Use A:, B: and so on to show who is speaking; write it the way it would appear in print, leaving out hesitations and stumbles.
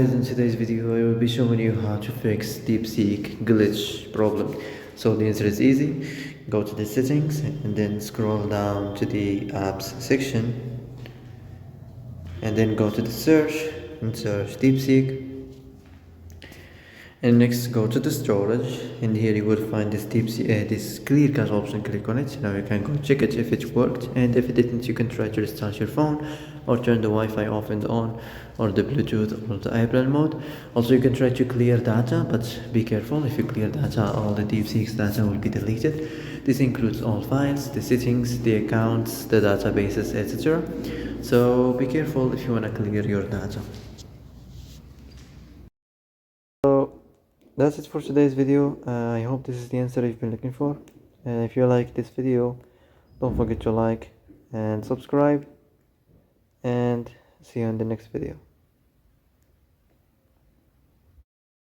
A: Guys, in today's video I will be showing you how to fix Deepseek glitch problem. So the answer is easy. Go to the settings and then scroll down to the apps section and then go to the search and search Deepseek, and next go to the storage, and here you will find this this clear cache option. Click on it. Now you can go check it if it worked, and if it didn't you can try to restart your phone or turn the Wi-Fi off and on, or the Bluetooth or the airplane mode. Also you can try to clear data, but be careful. If you clear data, all the Deepseek's data will be deleted. This includes all files, the settings, the accounts, the databases, etc. So be careful if you want to clear your data. So that's it for today's video. I hope this is the answer you've been looking for. And if you like this video, don't forget to like and subscribe, and see you in the next video.